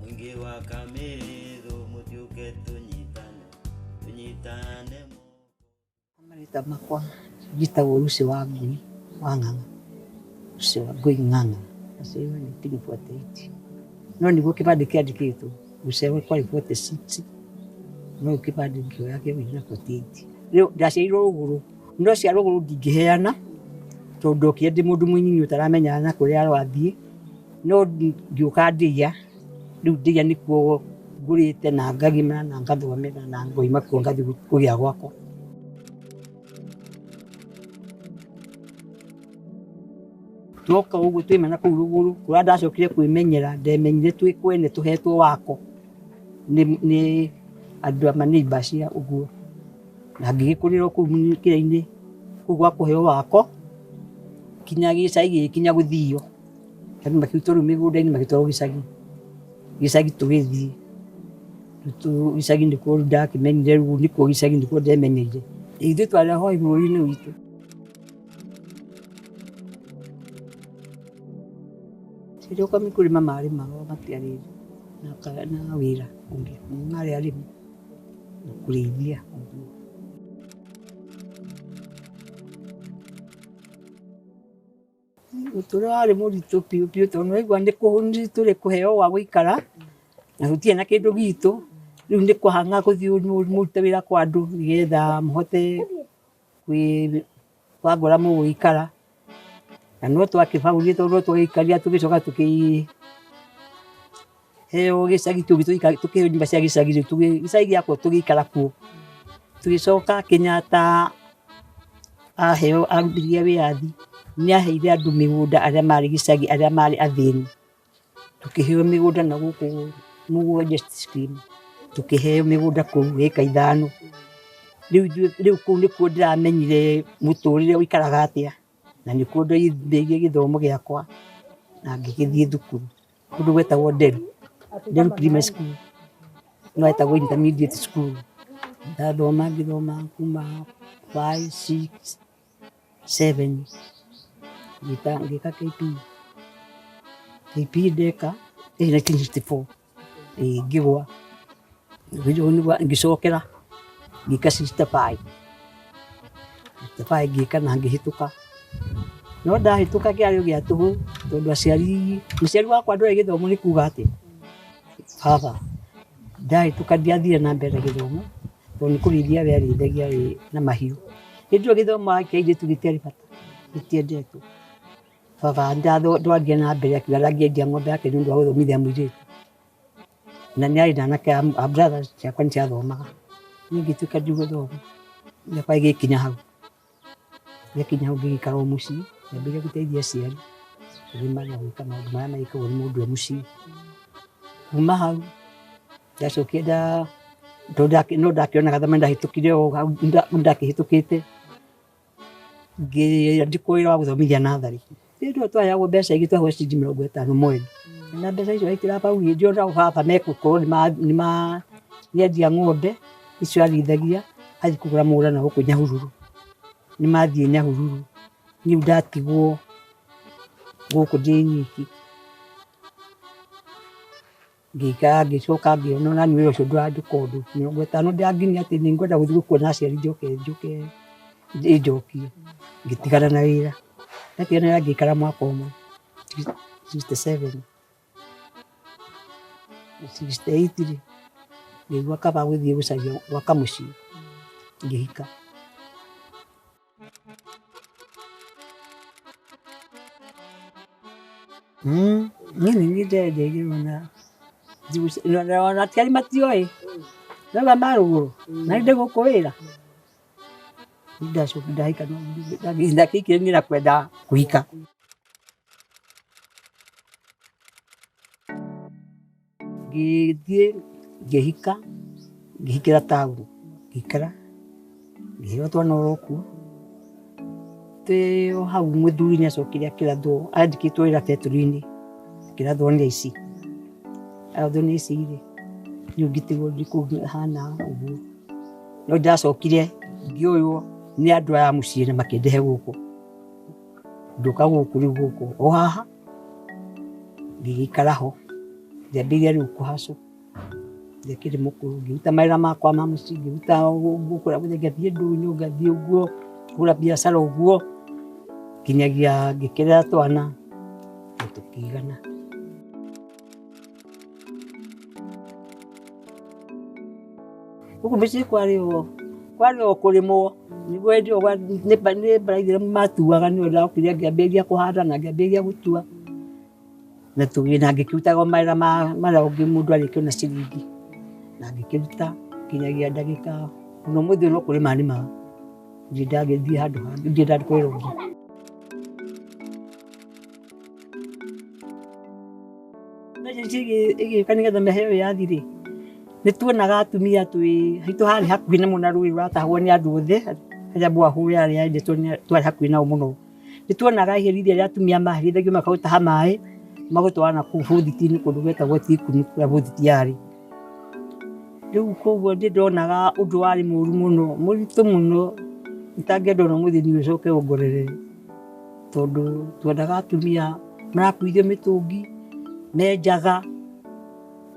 mwingi wa kamero mutiuke tunyitane amarita makwa gitagwo Lucy wa Ngui wa Ng'ang'a, Lucy wa Ngui Ng'ang'a acio ni 1948 no niguo kibandi kiandikitwo gucewe kwa 46 no kibandi kio yake wina 48 riu ndaciairwo ruguru no cia ruguru ndingiheana tondu kiendi mundu munyinyi utaramenya na kuria arwathie no ngiuka ndia riu ndia nikuo ngurite na ngagima na ngathomera na ngoima kuo ngathi kugia gwakwa. Tuoka uguo twimena kuu ruguru kuria ndacokire kwimenyera ndemenyire twi kwene tuhetwo wako ni andu a maneighbor cia uguo na ngigikurira kuu kiraini kuu gwa kuheo wako kinya gicagi kinya guthio andu makitoro migunda-ini makitoro gicagi tugithii tu gicagi ndikuo ndakimenyire riu nikuo gicagi ndikuo ndemenyeire ithuĩ twarĩ hoi bũrũri-inĩ witũ. Rĩrĩa ũkamĩ kũrĩma marĩmaga matiarĩ na wĩra ũngĩ marĩ arĩmi na kũrĩithia ũguo. Ũtũũro warĩ mũritũ biũ biũ tondũ nĩwaigua tũrĩ kũheo gwa gũikara na gũtirĩ na kĩndũ gitũ rĩu nĩ kũhang'a gũthiĩ mũrute wĩra kwa andũ nĩgetha mũhote kwĩbangũra mũgũgĩikara na no twakĩbangũrire tondũ no tũgĩikaria tũgĩcoka tũkĩheo gĩcagi tũkĩheo nyũmba cia gĩcagi rĩu gĩcagi gĩakwo tũgĩikara kuo tũgĩcoka Kenyatta aheo arutithia wĩyathi nĩaheire andũ mĩgũnda arĩa marĩ gĩcagi arĩa marĩ athĩni tukiheo migunda na guku nuguo Justice Scheme tukiheo migunda kuu eka 5 riu kuu nikuo ndiramenyire muturire uikaraga atia na nikuo ndoithirie githomo giakwa na ngigithie thukuru kundu gwetagwo Deru Primary School no etagwo Intermediate School ndathoma ngithoma kuma 5, 6, 7 ngika KP ndeka 1954 ngigwa ngicokera ngika 65 ngika na ngihituka no ndahituka kiario gia tuhu tondu aciari wakwa ndore githomo ni kuga ati baba ndahituka ndiathire na mbere githomo tondu kurithia wearithagia na mahiu ndio githomo kĩaire tugitiari bata gitiendetwo baba ndwathie na mbere akiuga ngĩendia ng'ombe yake nĩũndũ wa gũthomithia mũirĩtu na nĩarĩ na anake a brothers ciakwa nĩciathomaga niĩ ngĩtuĩka ndigũthoma gĩakwa gĩgĩkinya hau ngĩgĩikara o mũciĩ nyambĩrĩria gũteithia aciari kũrĩma na gwĩka maũndũ marĩa magĩkagwo nĩ mũndũ e mũciĩ. Kuma hau ndacokire no ndakĩonaga thama ndahĩtũkire o hau ndakĩhĩtũkĩte ngĩandĩkwo wĩra wa gũthomithia natharĩ ndio twaheagwo mbeca ingĩ twaheo ciringi 50 mweri na mbeca icio aitĩra bau ndio baba mekũkorwo nĩendia ng'ombe icio arithagia athiĩ kũgũra mũgũnda na gũkũ Nyahururu nĩmathiĩ Nyahururu niĩ ndatigwo gũkũ ndĩ nyiki ngĩcoka ngĩona nani wĩra ũcio ndũrandĩka ũndũ 50 ndĩanginia atĩ nĩngwenda gũthiĩ kuona aciari njoke ngĩtigana na wĩra ndatigana ngĩikara mwaka ũmwe 67 68 ngĩigua kaba gũthiĩ gũcaria gwaka mũciĩ ngĩhika. Nini ndĩrenderio na aciari matioĩ no marugũrũ na ndĩ gũkũ wĩra ndacoka ndahika ndakĩikire nĩ na kwenda kũhika. Ngĩthiĩ ngĩhika ngĩhikĩra taũni ngĩikara ngĩheo twana orokuo twĩ o hau mũthuri nĩacokire akĩrathwo andĩkĩtwo wĩra betũrũ-inĩ akĩrathwo nĩ aici arathwo nĩ aici rĩ rĩu ngĩtigwo ndĩ kũu hana ũguo no ndacokire ngĩoywo nĩ andũ aya mũciĩ na makĩndehe gũkũ ndoka gũkũ rĩu gũkũ o haha ngĩgĩikara ho ngĩambĩrĩria rĩu kũhacũ ndekĩrĩ mũkũrũ ngĩruta mawĩra makwa ma mũciĩ ngĩruta gũkũra ngĩthiĩ ndũnyũ ngathiĩ ũguo kũgũra biacara ũguo nginyagia ngĩkĩrera twana na tũkĩigana. Gũkũ mĩciĩ kwarĩ o kũrĩmwo nĩguo hĩndĩ ĩyo nĩ mbaraithĩramu matuaga nĩyo ndokire ngĩambĩrĩria kũhanda na ngĩambĩrĩria gũtua na ngĩkĩrutaga mawĩra marĩa ũngĩ mũndũ arĩkĩona ciringi na ngĩkĩruta nginyagia ndagĩka no mũthĩ no kũrĩma nĩmaga ndirĩ ndagĩthiĩ handũ hangĩ ndirĩ ndathiĩ wĩra ũngĩ. Ĩgĩũka nĩgetha mĩheo yathi-rĩ nĩtuonaga atumia haitũ harĩ hakuhĩ na mũna rũĩ rũratahwo nĩ andũ othe harĩa borehole yarĩ yenjetwo twarĩ hakuhĩ nao mũno. Nĩtuonaga iherithia rĩa atumia maherithagio makagũtaha maĩ magũtwara nakũu bũthiti-inĩ kũndũ gwetagwo Tikunu kũrĩa bũthiti yarĩ. Rĩu koguo nĩndonaga ũndũ warĩ mũru mũno mũritũ mũno itangĩenda ona mũthenya ũyũ ũcoke ũngorere tondũ tuonaga atumia marakuithio mĩtũngi menjaga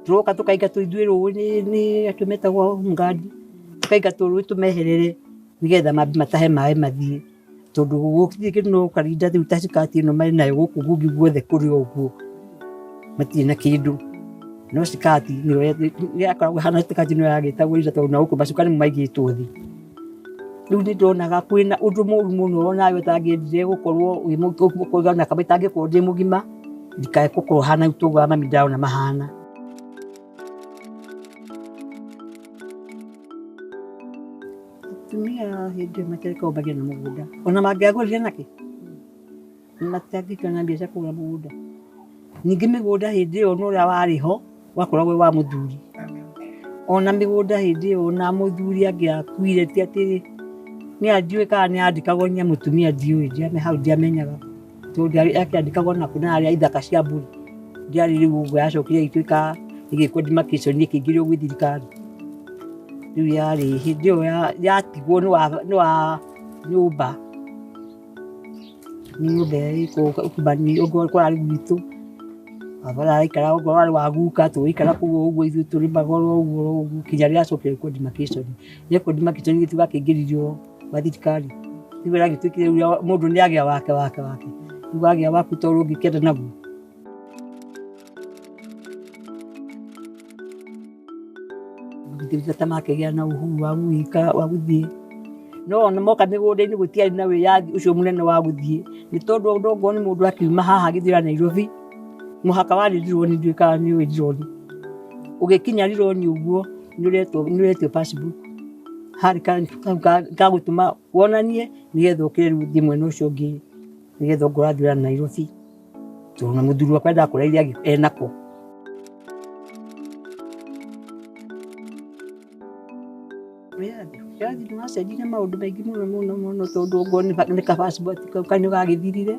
tũroka tũkaingatwo ithuĩ rũĩ nĩ andũ metagwo ngandi tũkaingatwo rũĩ tũmeherere nĩgetha matahe maĩ mathiĩ tondũ gũtirĩ kĩndũ no karinda rĩu ta cikati ĩno marĩ nayo gũkũ gũngĩ guothe kũrĩ o ũguo matirĩ na kĩndũ no cikati nĩyo yakoragwo hana cikati nĩyo yagĩtagwo ira tondũ na gũkũ macuka nĩmo maigĩtwo thĩ. Rĩu nĩndonaga kwĩna ũndũ mũru mũno onawe ũtangĩendire gũkorwo wĩ mũgima na kaba itangĩkorwo ndĩ mũgima ndikae gũkorwo hana ũtũgwa mami ndĩrona mahana. Atumia hĩndĩ ĩyo matiagĩkoragwo magĩe na mũgũnda ona mangĩagũrire nakĩ matiangĩkĩona mbia cia kũgũra mũgũnda. Ningĩ mĩgũnda hĩndĩ ĩyo na ũrĩa warĩ ho wakoragwo wa mũthuri ona mĩgũnda hĩndĩ ĩyo na mũthuri angĩakuire ti atĩ nĩandiũĩ kana nĩandĩkagwo nĩ mũtumia ndiũĩ hau ndiamenyaga tondũ akĩandĩkagwo na arĩa ithaka cia mbũri ndiarĩ rĩu ũguo yacokire ĩgĩtuĩka ĩgĩkwo demarcation ĩkĩingĩrio gwĩ thirikari. Rĩu yarĩ hĩndĩ ĩyo yatigwo nĩ wa nyũmba ũguo kũrarĩ gwitũ araikara ũguo warĩ wa guka tũgĩikara kũu ũguo ithuĩ tũrĩmaga ũguo kinya rĩrĩa yacokire gwĩkwo demarcation. Yekwo demarcation gĩtuĩka kĩingĩririo wa thirikari rĩu ĩragĩtuĩkire mũndũ nĩagĩa wake rĩu wagĩa waku tondũ ũngĩkenda naguo. Ngĩthirita makĩgĩa na ũhuru wa gũthiĩ no ona moka mĩgũnda-inĩ gũtiarĩ na wĩyathi ũcio mũnene wa gũthiĩ nĩ tondũ ndongwo nĩ mũndũ akiuma haha agĩthiĩra Nairobi mũhaka warĩ Rironi ndiũĩ kana nĩũĩ Rironi. Ũgĩkinya Rironi ũguo nĩũretio passport harĩ gagũtũma wonanie nĩgetha ũkĩre rĩu ũthiĩ mwena ũcio ũngĩ nĩgetha ũngorwo ũrathiĩra Nairobi tondũ na mũthuri wakwa endaga kũrairia enako. Wĩyathi nĩwacenjirie maũndũ maingĩ mũno tondũ ũguo nĩ ka passport kau kanĩ gagĩthirire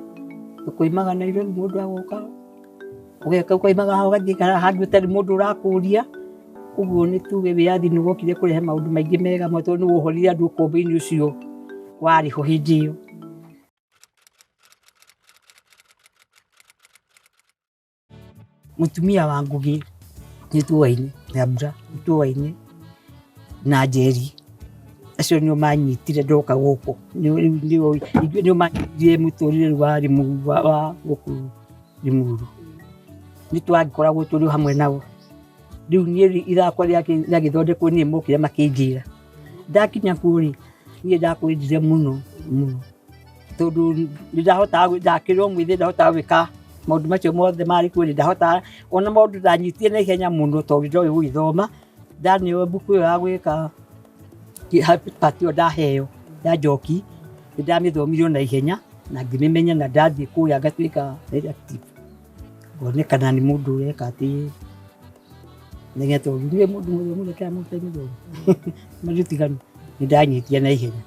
ũkoimaga Nairobi mũndũ agoka ũgeka ũkoimaga hau ũgathiĩ handũ ũtarĩ mũndũ ũrakũria. Ũguo nĩ tuge wĩyathi nĩwokire kũrehe maũndũ maingĩ mega tondũ nĩwohorire andũ ũkombo-inĩ ũcio warĩ ho hĩndĩ ĩyo. Mũtumia wa Ngũgĩ nĩtũaine na Mbura nĩtũaine na Njeri acio nĩo manyitire ndoka gũkũ nĩo manyitire mũtũrĩre wa gũkũ Limuru nĩtwagĩkoragwo tũrĩ hamwe nao. Rĩu niĩ ithakwa rĩagĩthondekwo niĩ mokire makĩnjĩra ndakinya kuo-rĩ niĩ ndakwĩnjire mũno tondũ ndakĩrwo mwĩthĩ ndahotaga gwĩka maũndũ macio mothe marĩ kuo ndahotaga ona maũndũ ndanyitire na ihenya mũno tondũ ndoĩ gũgĩthoma. Ndaneo mbuku ĩyo ya gwĩka part ĩyo ndaheo ya Njoki nĩndamĩthomirio na ihenya na ngĩmĩmenya na ndathiĩ kũrĩa ngatuĩka active ngonekana nĩ mũndũ ũreka atĩ nĩgetha tondũ niĩ mũndũ mũthomu rekera mũndũ mũthomu marutiganu nĩndanyitia na ihenya.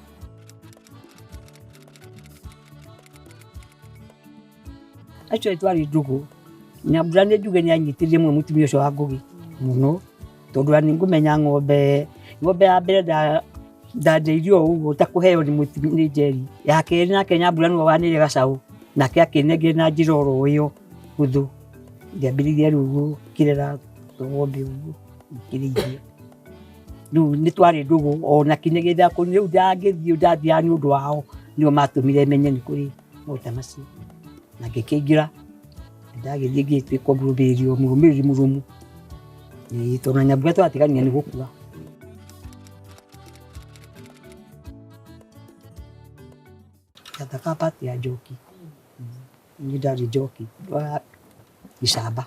Acio twarĩ ndũgũ na Mbura nĩ njuge nĩanyitĩrĩire mũno mũtumia ũcio wa Ngũgĩ mũno tondũ nĩ ngũmenya ng'ombe ya mbere ndandeithio ũguo ta kũheo nĩ Njeri. Ya kerĩ nake Nyambura nĩwe wanĩire gacaũ nake akĩnengere na njĩra oro ĩyo hũthũ ndiambiririe rĩu gũkĩrera tũgombe ũguo ikĩrĩithia. Rĩu nĩ twarĩ ndũgũ ona kinya gĩthako-inĩ rĩu ndathiaga nĩ ũndũ wao nĩo matũmire menye nĩ kũrĩ maũndũ macio na ngĩkĩingĩra ndagĩthiĩ ngĩtuĩka mũrũmĩrĩri mũrũmu tondũ nyambuga twatigania nĩ gũkua. Ngathaka pati ya njoki nĩ ndarĩ njoki wa gĩcamba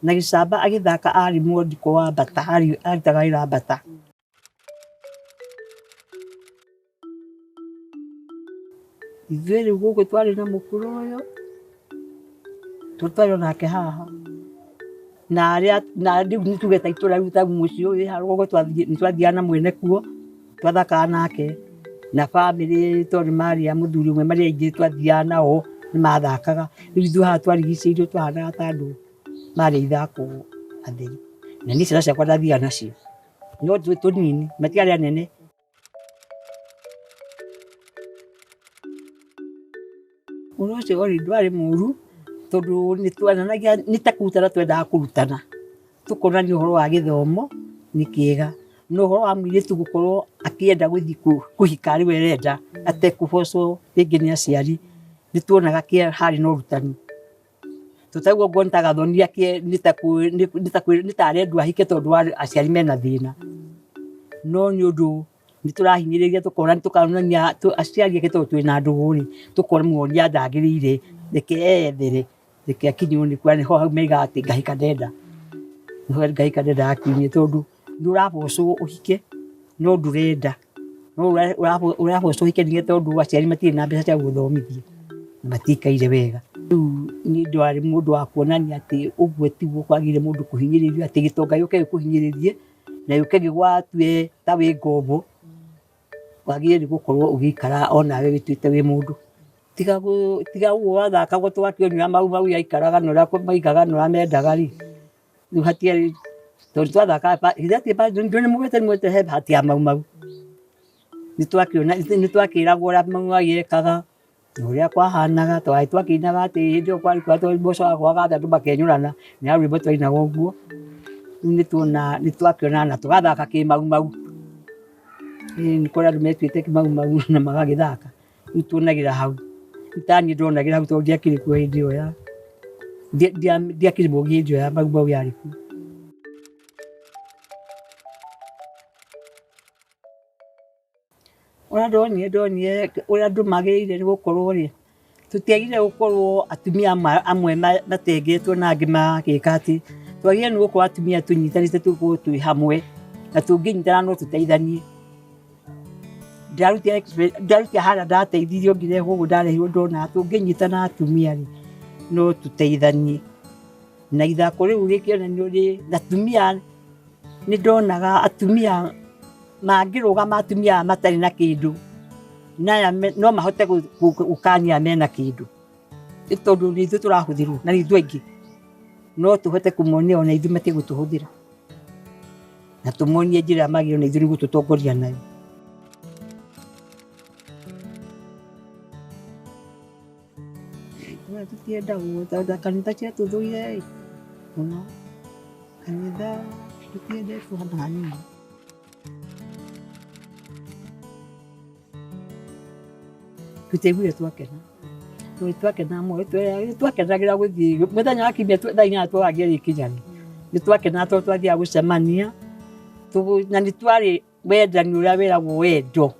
na gĩcamba agĩthaka arĩ mwandĩko wa Mbata arutaga wĩra Mbata. Ithuĩ rĩu gũkũ twarĩ na mũkũrũ ũyũ tũtarĩ nake haha na rĩu nĩ tuge ta itũra rĩu ta mũciĩ ũyũ haha gũkũ nĩtwathiaga na mwene kuo twathakaga nake na bamĩrĩ tondũ marĩ a mũthuri ũmwe marĩ aingĩ twathiaga nao nĩ mathakaga. Rĩu ithuĩ haha twarigicĩirio twahanaga ta andũ marĩ ithako atheri na niĩ ciana ciakwa ndathiaga nacio no twĩ tũnini matiarĩ anene. Ũndũ ũcio rĩ ndwarĩ mũru tondũ nĩtwananagia nĩ ta kũrutana twendaga kũrutana tũkonania ũhoro wa gĩthomo nĩ kĩega no ũhoro wa mũirĩtu gũkorwo akĩenda gũthiĩ kũhika arĩ we arenda atekũbocwo rĩngĩ nĩ aciari nĩtuonaga harĩ na ũrutani. Tũtaigua ũguo nĩtagathonia nĩ ta arendwo ahike tondũ wa aciari mena thĩna no nĩ ũndũ nĩtũrahinyĩrĩria tũkonania aciari ake tondũ twĩna ndũgũ-rĩ tũkamuonia ndagĩrĩire reke eyethere reke akinywo nĩ kwa nĩho hau maigaga atĩ ngahika ndenda ngahika ndenda akinyie tondũ nĩũrabocwo ũhike no ndũrenda no ũrabocwo ũhike nĩgetha tondũ aciari matirĩ na mbeca cia gũthomithia na matikaire wega. Rĩu niĩ ndwarĩ mũndũ wa kuonania atĩ ũguo tiguo kwagĩrĩire mũndũ kũhinyĩrĩrio atĩ gĩtonga gĩũke gĩkũhinyĩrĩrie na gĩũke gĩgwatue ta wĩ ngombo wagĩrĩire gũkorwo ũgĩikara onawe wĩtuĩte wĩ mũndũ tiga ũguo wathakagwo tũgakĩonio mau yaikaraga na ũrĩa maigaga na ũrĩa mendaga-rĩ rĩu hatiarĩ tondũ twathakaga nĩmũgĩte he bahati ya mau nĩtwakĩragwo ũrĩa mau magĩekaga na ũrĩa kwahanaga twarĩ twakĩinaga atĩ hĩndĩ ĩyo kwarĩ kwatwarĩ mboco wakwaga atĩ andũ makenyũrana nĩ rwĩmbo twainaga ũguo. Rĩu nĩtwakĩonana na tũgathaka kĩmau nĩ kũrĩ andũ metuĩte kĩmau na magagĩthaka rĩu tuonagĩra hau taniĩ ndonagĩra hau tondũ ndiakĩrĩ kuo hĩndĩ ĩyo ndiakĩrĩ mũgĩ hĩndĩ ĩyo ya mau yarĩ kuo. Ũrĩa ndonire ũrĩa andũ magĩrĩire nĩ gũkorwo-rĩ tũtiagĩrĩire gũkorwo atumia amwe matengetwo na angĩ magĩka atĩ twagĩrĩire nĩ gũkorwo atumia tũnyitanĩte tũkorwo twĩ hamwe na tũngĩnyitana no tũteithanie. Ndarutia hana ndateithirio ngĩrehwo ũguo ndarehirwo ndona tũngĩnyitana atumia-rĩ no tũteithanie na ithako rĩu rĩkĩonanio atumia nĩndonaga atumia mangĩrũgama atumia matarĩ na kĩndũ naya no mahote gũkania mena kĩndũ tondũ nĩ ithuĩ tũrahũthĩrwo na nĩ ithuĩ aingĩ no tũhote kũmonia ona ithuĩ matigũtũhũthĩra na tũmonie njĩra magĩrĩirwo na ithuĩ nĩguo tũtongoria nayo. Tũtiendagwo tondũ kanitha ciatũthũire mũno kanitha tũtiendetwo hana hanini. Tũtiaiguire twakena twakenagĩra gũthiĩ mũthenya wa kiumia thaa inyanya twathiĩ rĩkinya-rĩ nĩtwakenaga tondũ twathiaga gũcemania na nĩtwarĩ wendani ũrĩa wĩragwo wendo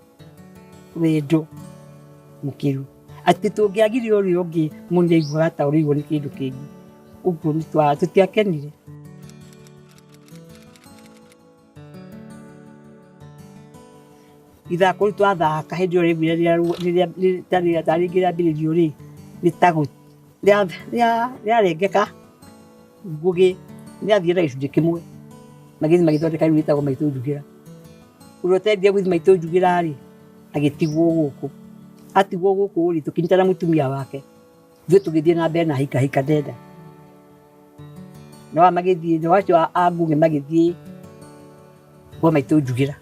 mũkĩru atĩ tũngĩagirio ũrĩa ũngĩ mũndũ nĩaiguaga ta ũrĩirwo nĩ kĩndũ kĩngĩ ũguo tũtiakenire. Ithako rĩu twathaka hĩndĩ ĩyo rĩrĩa rĩambĩrĩrio-rĩ rĩarengeka ngũgĩ nĩyathire na gĩcunjĩ kĩmwe magĩthiĩ magĩthondeka rĩu rĩtagwo maitũ njugĩra. Ũrĩa ũtendire gũthiĩ maitũ njugĩra-rĩ agĩtigwo gũkũ atigwo gũkũ-rĩ tũkĩnyitana mũtumia wake ithuĩ tũgĩthiĩ na mbere na hika ndenda no magĩthiĩ no acio a ngũgĩ magĩthiĩ kwa maitũ njugĩra.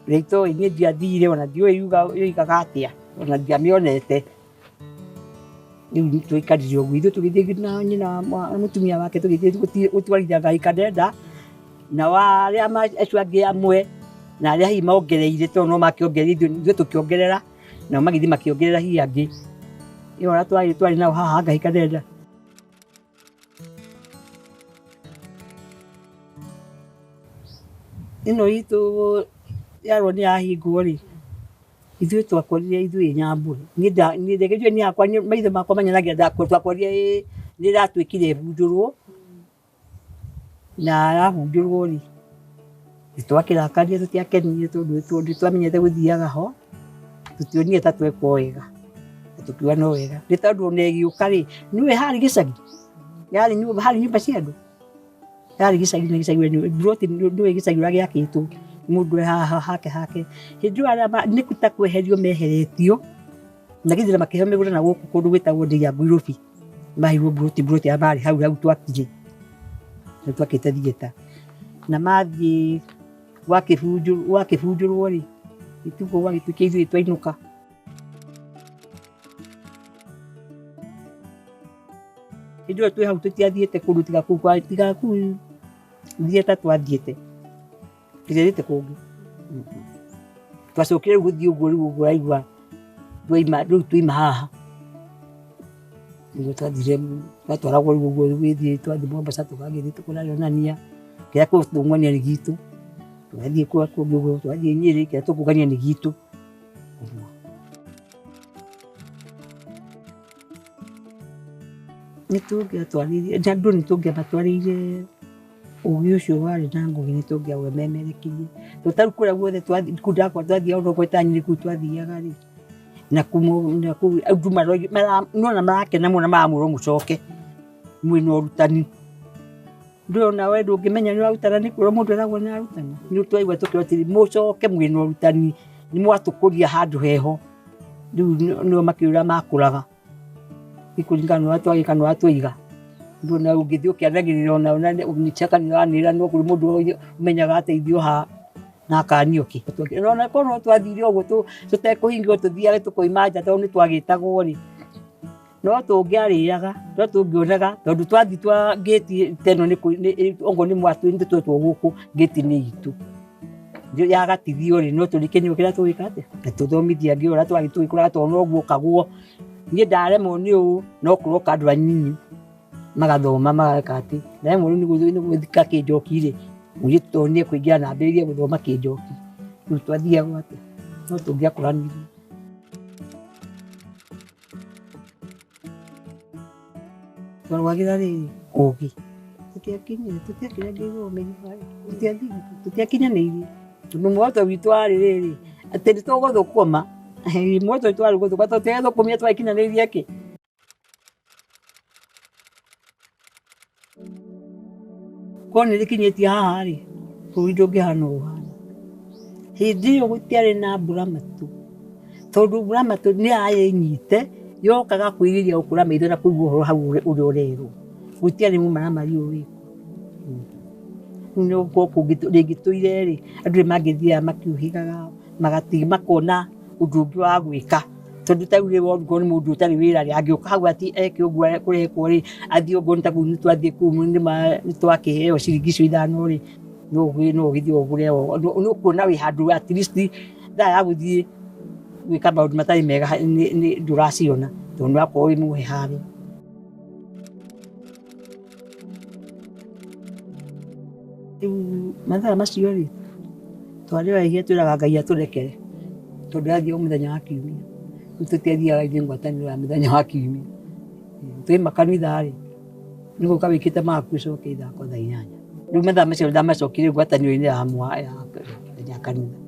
Rĩtũ niĩ ndiathire ona ndiũĩ yoigaga atĩa ona ndiamĩonete riu twikarire uguo ithu tugithie na nyina mutumia wake tugithie utwarithia ngai kanenda na waria acio angi amwe na aria hihi mongereire to no makiongereire ithuĩ tukiongerera na magithie makiongerera hihi angi iyo ora twari nao haha ngai kanenda ino itu yarwo ni ahingwo ri ithuĩ twakorire ithuĩ Nyambura ni ndegerio ni akwa maitho makwa manyanagia twakorire ni ratwikire bunjurwo na arabunjurwo ri twakĩrakaria tũtiakenire tondũ twamenyete gũthiaga ho tũtionire ta twekwo wega tũkiuga no wega nĩ tondũ ona ĩgĩũka rĩ nĩwe harĩ gĩcagi yarĩ harĩ nyũmba cia andũ yarĩ gĩcagi na gĩcagi buroti nĩwe gĩcagi ũrĩa gĩakĩtwo mũndũ haha hake hĩndĩ ĩyo arĩa nĩ ta kweherio meheretio na githĩra makĩheo mĩgũnda na gũkũ kũndũ gwĩtagwo Ndĩiya-Ngũirũbi maheirwo buroti marĩ hau twakire nĩ twakĩte thieta na mathiĩ wakĩbunjũrwo rĩ ituko gwagĩtuĩka ithuĩ twainũka hĩndĩ ĩyo twĩ hau tũtiathiĩte kũndũ tiga kũu thieta twathiĩte tũtiathiĩte kũngĩ twacokire rĩu gũthiĩ ũguo rĩu ũraigua rĩu twoima haha nĩguo twathire twatwaragwo rĩu ũguo gĩthiĩ twathiĩ Mombasa tũgagĩthiĩ tũkĩonania kĩrĩa tũng'ania nĩ gitũ twathiĩ kũngĩ ũguo twathiĩ Nyĩrĩ kĩrĩa tũkũngania nĩ gitũ nĩtũngĩatwarĩire andũ nĩtũngĩamatwarĩire ũgĩ ũcio warĩ na ngũgĩ nĩtũngĩawememerekirie tũtarĩ kũrĩa guothe twathiaga onokorwo ta Nyĩrĩ kũu twathiaga rĩ na kũu andũ nona marakena mũno maramwĩrwo mũcoke mwĩna ũrutani ndona we ndũngĩmenya nĩ ũrarutana nĩ kwĩrwo mũndũ eragwo nĩ arutana nĩ twaigua tũkĩrwo atĩrĩ mũcoke mwĩna ũrutani nĩ mwatũkũria handũ heho rĩu nĩo makĩũra makũraga ikũringana na ũrĩa twagĩka na ũrĩa twaiga ndona ũngĩthiĩ ũkĩanagĩrĩra ona nĩchakanĩranĩra no kũrĩ mũndũ ũmenyaga ateithio ha na akanio kĩ ona korwo no twathire ũguo tũtekũhingĩrwo tũthiage tũkoima nja tondũ nĩ twagĩtagwo rĩ no tũngĩarĩaga no tũngĩonaga tondũ twathiĩ twa gate teno ongo nĩ mwatũ nĩ twetwo gũkũ gate nĩ itũ yagatithio rĩ no tũrĩkenio kĩrĩa tũgĩka atĩa na tũthomithia angĩ ũrĩa twagĩtũgĩkora tondũ noguo kagwo niĩ ndaremwo nĩ ũũ no kũroka andũ anyinyi magathoma mageka atĩ na rĩmwe nĩ gũthika kĩnjoki rĩ mũirĩtu tondũ nĩ ekũingĩra na ambĩrĩrie gũthoma kĩnjoki rĩu twathiaga atĩa no tũngĩakũranirie twarwagĩra rĩrĩ ũgĩ tũtiakinyanĩirie tondũ muoroto witũ warĩ rĩrĩ atĩ nĩ tũgũthũkũma muoroto witũ warĩ gũthũkũma tondũ tũgethũkũmia twagĩkinyanĩirie kĩ korwo nĩ rĩkinyĩtie haha rĩ bũrũri ndũngĩhana ũhana hĩndĩ ĩyo gũtiarĩ na mbura matũ tondũ mbura matũ nĩ yayĩnyite yokaga kwĩrĩria gũkũra maitho na kũigua ũhoro hau ũrĩa ũrerwo gũtiarĩ mũmaramari ũyũ wĩkuo no gũkũ rĩngĩ tũire rĩ andũ nĩ mangĩthiaga makiuhĩgaga makona ũndũ ũngĩ wa gwĩka tondũ ta rĩu okorwo nĩ mũndũ ũtarĩ wĩra rĩ angĩũka hau ati eke ũguo kũrekwo rĩ athiĩ ũguo nĩ ta kũu nĩtwathiĩ kũu nĩ twakĩheo ciringi icio 5 rĩ no ũgĩthiĩ ũgũre nĩ ũkuona wĩ handũ at least thaa ya gũthiĩ gwĩka maũndũ matarĩ mega ndũraciona tondũ nĩwakorwo wĩ mũhe harĩa rĩu mathaa macio rĩ twarĩ raihia twĩraga Ngai atũrekere tondũ athiĩ o mũthenya wa kiumia rĩu tũtiathiaga ithuĩ ngwatanĩro ya mũthenya wa kiumia twĩ makanitha rĩ nĩ gũka wĩkĩte maku ũcoke ithako thaa 8 rĩu mathaa macio ndamacokire ngwatanĩro-inĩ ya kanitha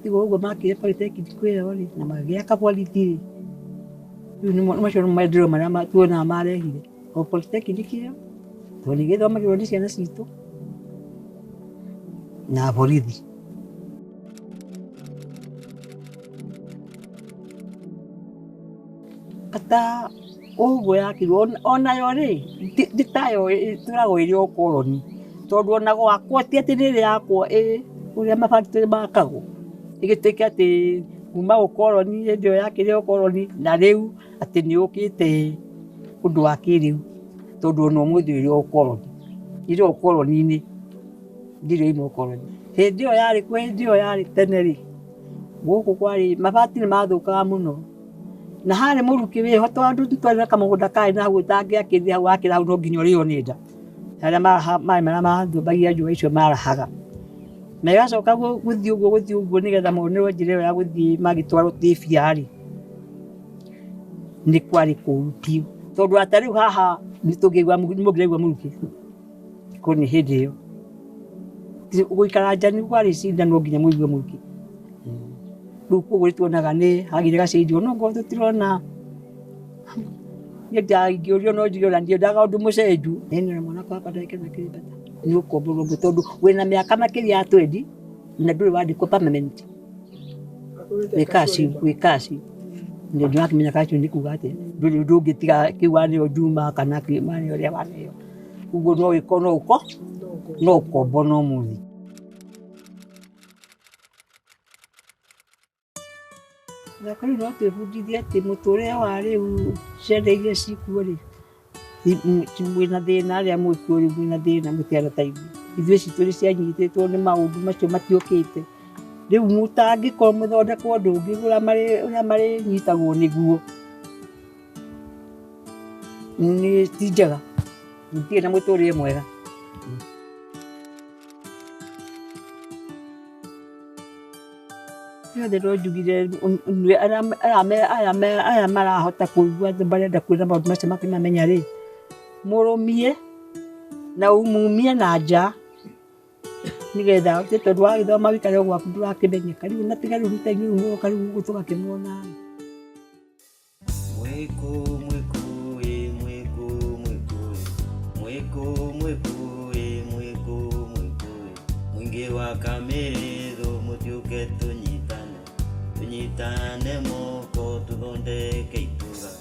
tiga ũguo makire polytechnic ĩyo rĩ na magĩaka borithi rĩ rĩu macio nĩ maendereo marĩa tuonaga marehire o polytechnic ĩyo tondũ nĩ gĩthomagĩrwo nĩ ciana citũ na borithi kata ũguo yakirwo onayo rĩ nditayo ĩtũragwo ĩrĩ o koloni tondũ ona gwakwo ti atĩ nĩ ĩrĩ yakwo ũrĩa mabactory makagwo igituika ati kuma ukoloni ndio yake ile ukoloni na riu ati ni ukite undu wa kiriu tondu no muthi ile ukoloni ni ndio imo ukoloni ndio yari kwe ndio yari teneri guku kwari mabati ni mathukaga muno na hare muruki we hoto andu tutwara kamugunda kai na gutangia kithi hau akira hau no nginyo rio ni nda haria mara mathubagia njua icio marahaga na igacoka guthii uguo nigetha monero njira ĩyo ya guthii magitwarwo tibiari ni kwari kuru piu tondu atariu haha nitungigwa mugiregwa muruki kuni hindi ĩyo guikara nja ni kwari cinda no nginya muigue muruki riu koguo tuonaga ni hagire gacenjio no ngo tutirona ngiurio no njirio ndiendaga undu mucenju nina mwana wakwa ndagike na kiribata ni ukomborwo tondu wina miaka makiria ya 20 na nduri wandikwo permanent wikasi ndio ndio akimenya kacho ndi kugate nduri ndungitiga kiwani oduma kana kimani ore waneyo ugo no ikono uko no kombo no muthi na kuri no twibundithia ati muture wa riu ciana iria cikuo-ri mwina thina aria mwikuo-ri mwina thina mutiara taigua ithuĩ citũ nĩ cianyitĩtwo nĩ maũndũ macio matiũkĩte rĩu mũtangĩkorwo mũthondekwo ũndũ ũngĩ ũrĩa marĩnyitagwo nĩguo nĩ ti njega gũtirĩ na mũtũrĩre mwega. Yothe no njugire aya marahota kũigua marenda kwĩra maũndũ macio makĩmamenya-rĩ mũrũmie na umumie na nja nigetha tondu wagithoma wikare gwaku ndũrakĩmenyeka rĩu natiga rĩu rita-inĩ rĩu mũgoka rĩu ũguo tũgakĩmuona mwingi wa kamitho mũtiũke tunyitane moko tũthondeke itũra